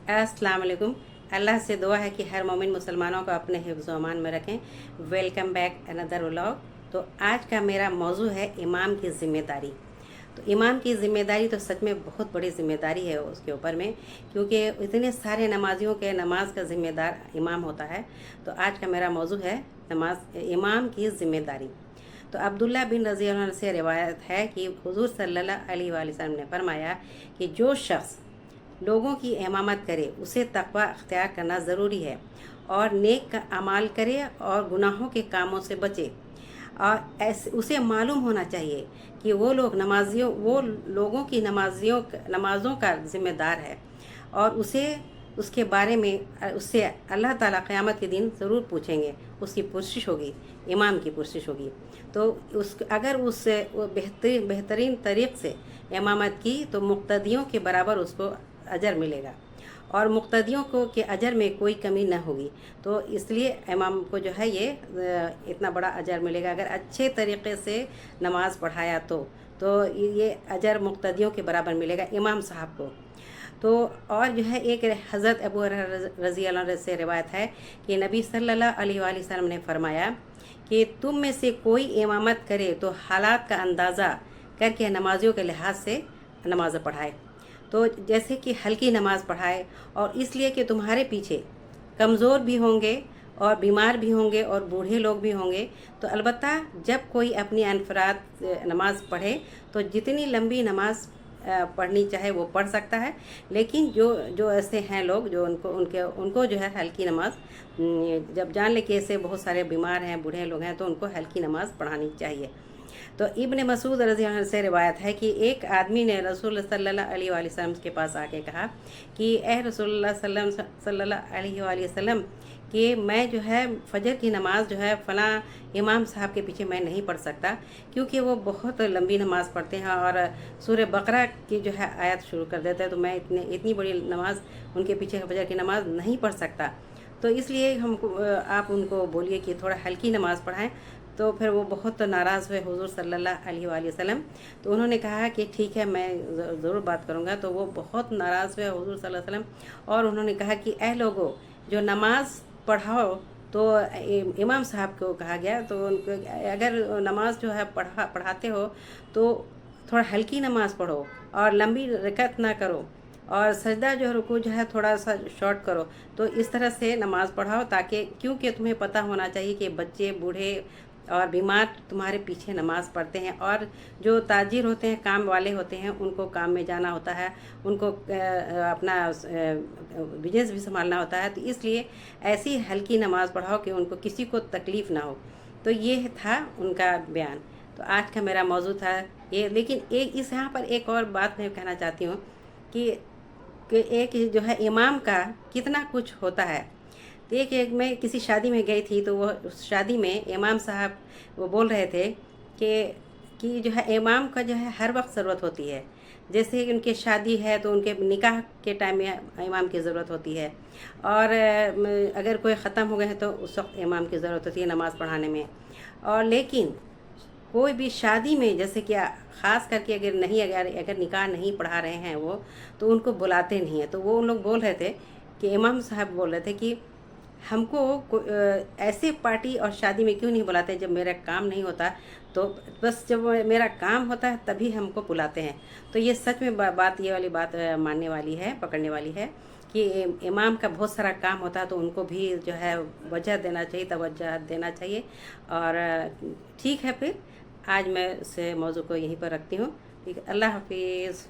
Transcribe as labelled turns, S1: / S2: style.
S1: अस्सलाम वालेकुम। अल्लाह से दुआ है कि हर मोमिन मुसलमानों को अपने हिफ्ज़ व अमान में रखें। Welcome back another vlog. तो आज का मेरा मौजू है इमाम की ज़िम्मेदारी। तो इमाम की ज़िम्मेदारी तो सच में बहुत बड़ी ज़िम्मेदारी है उसके ऊपर में, क्योंकि इतने सारे नमाजियों के नमाज का ज़िम्मेदार इमाम होता है। तो आज का मेरा मौजू है इमाम की ज़िम्मेदारी। तो अब्दुल्ला बिन रज़ी अल्लाह अन्हु से रिवायत है कि हुज़ूर सल्लल्लाहु अलैहि वसल्लम ने फरमाया कि जो शख्स लोगों की इमामत करे उसे तक़वा अख्तियार करना ज़रूरी है, और नेक का अमाल करे और गुनाहों के कामों से बचे। और ऐसे उसे मालूम होना चाहिए कि वो लोगों की नमाज़ों का ज़िम्मेदार है, और उसके बारे में उससे अल्लाह ताला क़यामत के दिन ज़रूर पूछेंगे। उसकी पुरसिश होगी, इमाम की पुरसिश होगी। तो अगर उससे बेहतरीन तरीक़ से इमामत की तो मुक़्तदियों के बराबर उसको अजर मिलेगा, और मुक़्तदियों को के अजर में कोई कमी न होगी। तो इसलिए इमाम को जो है ये इतना बड़ा अजर मिलेगा अगर अच्छे तरीक़े से नमाज़ पढ़ाया तो ये अजर मुक़्तदियों के बराबर मिलेगा इमाम साहब को। तो और जो है एक हज़रत अबू हुरैरा रज़ी अल्लाह अन्हु से रिवायत है कि नबी सल्लल्लाहु अलैहि वसल्लम ने फरमाया कि तुम में से कोई इमामत करे तो हालात का अंदाज़ा करके नमाजियों के लिहाज से नमाज़ पढ़ाए। तो जैसे कि हल्की नमाज़ पढ़ाए, और इसलिए कि तुम्हारे पीछे कमज़ोर भी होंगे और बीमार भी होंगे और बूढ़े लोग भी होंगे। तो अलबत्ता जब कोई अपनी अनफराद नमाज़ पढ़े तो जितनी लंबी नमाज़ पढ़नी चाहे वो पढ़ सकता है, लेकिन जो ऐसे हैं लोग जो उनको जो है हल्की नमाज, जब जान ले कि ऐसे बहुत सारे बीमार हैं, बूढ़े लोग हैं, तो उनको हल्की नमाज़ पढ़ानी चाहिए। तो इब्न मसूद रज़ी अल्लाह अन्हु से रिवायत है कि एक आदमी ने रसूल सल्लल्लाहु अलैहि वसल्लम के पास आके कहा कि ए रसूलुल्लाह सल्लल्लाहु अलैहि वसल्लम कि मैं जो है फ़जर की नमाज़ जो है फ़लाँ इमाम साहब के पीछे मैं नहीं पढ़ सकता, क्योंकि वो बहुत लंबी नमाज़ पढ़ते हैं और सूरह बकरा की जो है आयत शुरू कर देते हैं। तो मैं इतनी बड़ी नमाज़ उनके पीछे फ़जर की नमाज़ नहीं पढ़ सकता। तो इसलिए आप उनको बोलिए कि थोड़ा हल्की नमाज़ पढ़ाएं। तो फिर वो बहुत नाराज़ हुए हुज़ूर सल्लल्लाहु अलैहि वसल्लम। तो उन्होंने कहा कि ठीक है, मैं ज़रूर बात करूँगा। तो वो बहुत नाराज़ हुए हुज़ूर सल्लल्लाहु अलैहि वसल्लम, और उन्होंने कहा कि ऐ लोगों, जो नमाज़ पढ़ाओ तो इमाम साहब को कहा गया, तो उनको अगर नमाज जो है पढ़ाते हो तो थोड़ा हल्की नमाज़ पढ़ो और लंबी रकअत ना करो, और सजदा जो है रुकू जो है थोड़ा सा शॉर्ट करो। तो इस तरह से नमाज़ पढ़ाओ, ताकि क्योंकि तुम्हें पता होना चाहिए कि बच्चे, बूढ़े और बीमार तुम्हारे पीछे नमाज़ पढ़ते हैं, और जो ताजिर होते हैं, काम वाले होते हैं, उनको काम में जाना होता है, उनको अपना बिजनेस भी संभालना होता है। तो इसलिए ऐसी हल्की नमाज़ पढ़ाओ कि उनको किसी को तकलीफ़ ना हो। तो ये था उनका बयान। तो आज का मेरा मौजू था ये। लेकिन यहाँ पर एक और बात मैं कहना चाहती हूँ कि एक जो है इमाम का कितना कुछ होता है। तो एक मैं किसी शादी में गई थी, तो वो उस शादी में इमाम साहब वो बोल रहे थे कि जो है इमाम का जो है हर वक्त ज़रूरत होती है। जैसे कि उनकी शादी है तो उनके निकाह के टाइम में इमाम की ज़रूरत होती है, और अगर कोई ख़त्म हो गए हैं तो उस वक्त इमाम की ज़रूरत होती है नमाज़ पढ़ाने में। और लेकिन कोई भी शादी में, जैसे कि ख़ास करके अगर निकाह नहीं पढ़ा रहे हैं वो, तो उनको बुलाते नहीं हैं। तो वो उन लोग बोल रहे थे कि इमाम साहब बोल रहे थे कि हमको ऐसे पार्टी और शादी में क्यों नहीं बुलाते जब मेरा काम नहीं होता, तो बस जब मेरा काम होता है तभी हमको बुलाते हैं। तो ये सच में बात, ये वाली बात मानने वाली है, पकड़ने वाली है कि इमाम का बहुत सारा काम होता है, तो उनको भी जो है वजह देना चाहिए, तवज्जो देना चाहिए। और ठीक है, फिर आज मैं इस मौजू को यहीं पर रखती हूँ। ठीक है, अल्लाह हाफिज़।